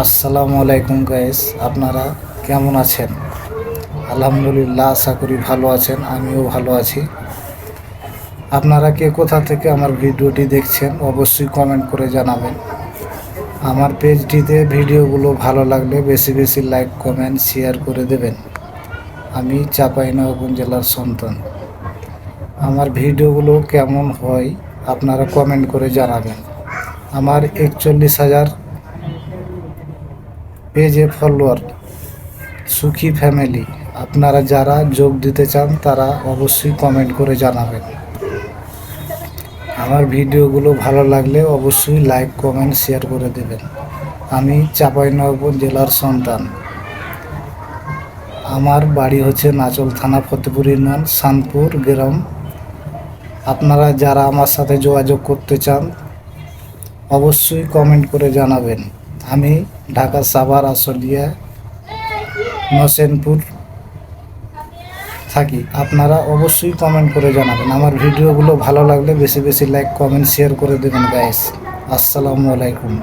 আসসালামু আলাইকুম গাইস, আপনারা কেমন আছেন? আলহামদুলিল্লাহ, আশা করি ভালো আছেন। আমিও ভালো আছি। আপনারা কে কোথা থেকে আমার ভিডিওটি দেখছেন অবশ্যই কমেন্ট করে জানাবেন। আমার পেজটিতে ভিডিওগুলো ভালো লাগলে বেশি বেশি লাইক, কমেন্ট, শেয়ার করে দেবেন। আমি চাঁপাইনবাবগঞ্জ জেলার সন্তান। আমার ভিডিওগুলো কেমন হয় আপনারা কমেন্ট করে জানাবেন। আমার 41,000 পেজে ফলোয়ার, সুখী ফ্যামিলি। আপনারা যারা যোগ দিতে চান তারা অবশ্যই কমেন্ট করে জানাবেন। আমার ভিডিওগুলো ভালো লাগলে অবশ্যই লাইক, কমেন্ট, শেয়ার করে দেবেন। আমি চাঁপাইনবাবগঞ্জ জেলার সন্তান। আমার বাড়ি হচ্ছে নাচল থানা, ফতেপুর ইউনিয়ন, শানপুর গ্রাম। আপনারা যারা আমার সাথে যোগাযোগ করতে চান অবশ্যই কমেন্ট করে জানাবেন। আমি ঢাকা সাভার আশুলিয়া নসেনপুর থাকি। আপনারা অবশ্যই কমেন্ট করে জানাবেন। আমার ভিডিওগুলো ভালো লাগলে বেশি বেশি লাইক, কমেন্ট, শেয়ার করে দেবেন গাইস। আসসালামু আলাইকুম।